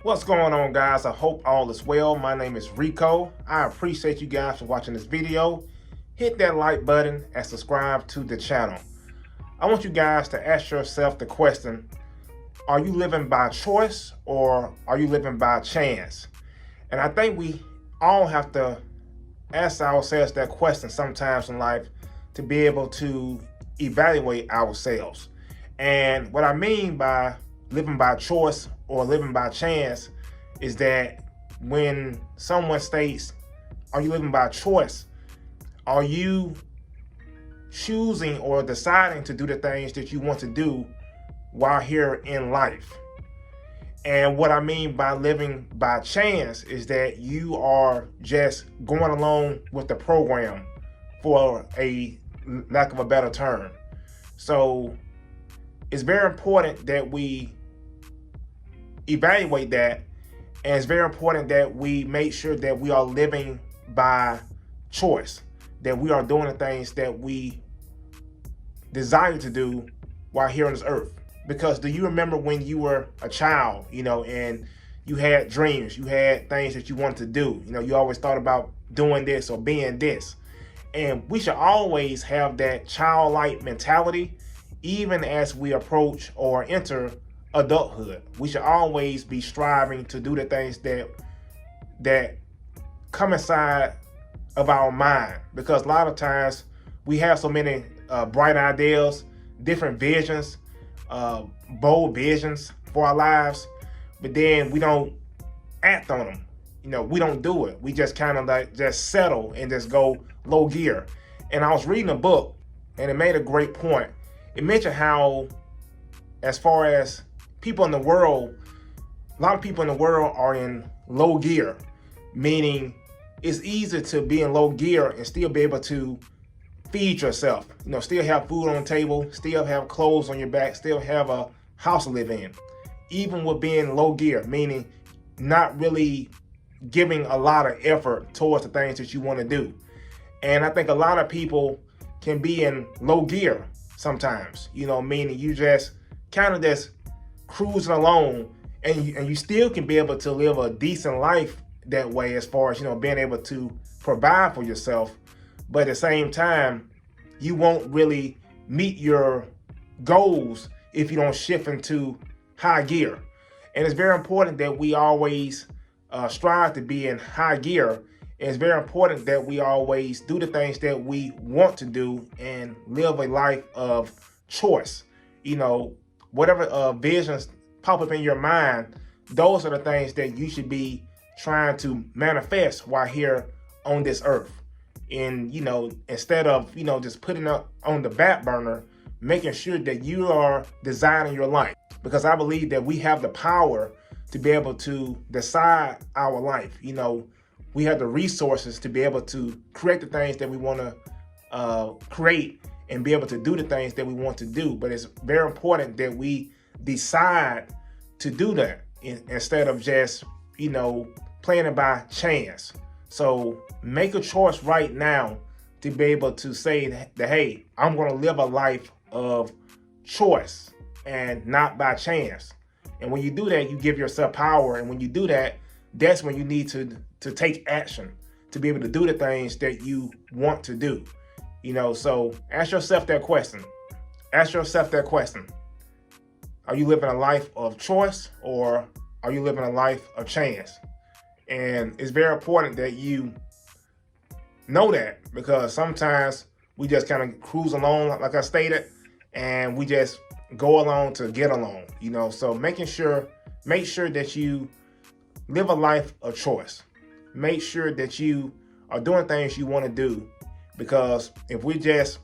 What's going on, guys? I hope all is well. My name is Rico. I appreciate you guys for watching this video. Hit that like button and subscribe to the channel. I want you guys to ask yourself the question, are you living by choice or are you living by chance? And I think we all have to ask ourselves that question sometimes in life to be able to evaluate ourselves. And what I mean by living by choice or living by chance is that when someone states, are you living by choice? Are you choosing or deciding to do the things that you want to do while here in life? And what I mean by living by chance is that you are just going along with the program, for a lack of a better term. So it's very important that we evaluate that, and it's very important that we make sure that we are living by choice, that we are doing the things that we desire to do while here on this earth. Because do you remember when you were a child, and you had dreams, you had things that you wanted to do, you always thought about doing this or being this. And we should always have that childlike mentality, even as we approach or enter adulthood. We should always be striving to do the things that come inside of our mind, because a lot of times we have so many bright ideas, different visions, bold visions for our lives, but then we don't act on them. We don't do it. We just kind of like just settle and just go low gear. And I was reading a book and it made a great point. It mentioned how, as far as people in the world, a lot of people in the world are in low gear, meaning it's easy to be in low gear and still be able to feed yourself, still have food on the table, still have clothes on your back, still have a house to live in, even with being low gear, meaning not really giving a lot of effort towards the things that you want to do. And I think a lot of people can be in low gear sometimes, meaning you just kind of just cruising along, and you still can be able to live a decent life that way, as far as being able to provide for yourself, but at the same time you won't really meet your goals if you don't shift into high gear. And it's very important that we always strive to be in high gear, and it's very important that we always do the things that we want to do and live a life of choice. Whatever visions pop up in your mind, those are the things that you should be trying to manifest while here on this earth. And, instead of, just putting up on the back burner, making sure that you are designing your life. Because I believe that we have the power to be able to decide our life. We have the resources to be able to create the things that we want to create and be able to do the things that we want to do. But it's very important that we decide to do that instead of just, playing it by chance. So make a choice right now to be able to say that, hey, I'm going to live a life of choice and not by chance. And when you do that, you give yourself power. And when you do that, that's when you need to take action to be able to do the things that you want to do. So ask yourself that question. Ask yourself that question. Are you living a life of choice or are you living a life of chance? And it's very important that you know that, because sometimes we just kind of cruise along, like I stated, and we just go along to get along, So make sure that you live a life of choice. Make sure that you are doing things you want to do, because if we just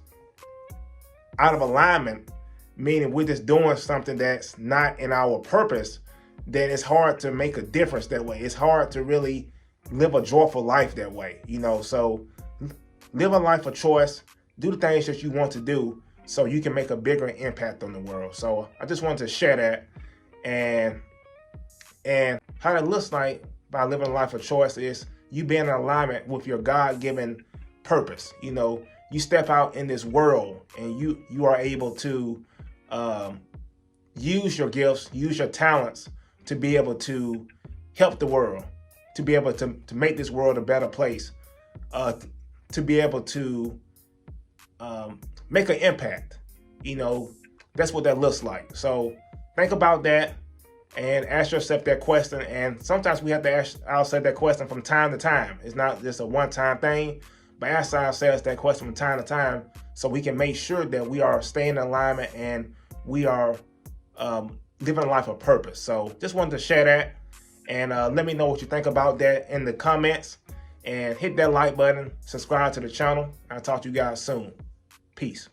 out of alignment, meaning we're just doing something that's not in our purpose, then it's hard to make a difference that way. It's hard to really live a joyful life that way, So live a life of choice, do the things that you want to do so you can make a bigger impact on the world. So I just wanted to share that, and how that looks like by living a life of choice is you being in alignment with your God-given purpose. You step out in this world and you are able to use your gifts, use your talents to be able to help the world, to be able to make this world a better place, to be able to make an impact. That's what that looks like. So think about that and ask yourself that question. And sometimes we have to ask ourselves that question from time to time. It's not just a one-time thing, but ask ourselves that question from time to time so we can make sure that we are staying in alignment and we are living a life of purpose. So just wanted to share that, and let me know what you think about that in the comments, and hit that like button, subscribe to the channel. I'll talk to you guys soon. Peace.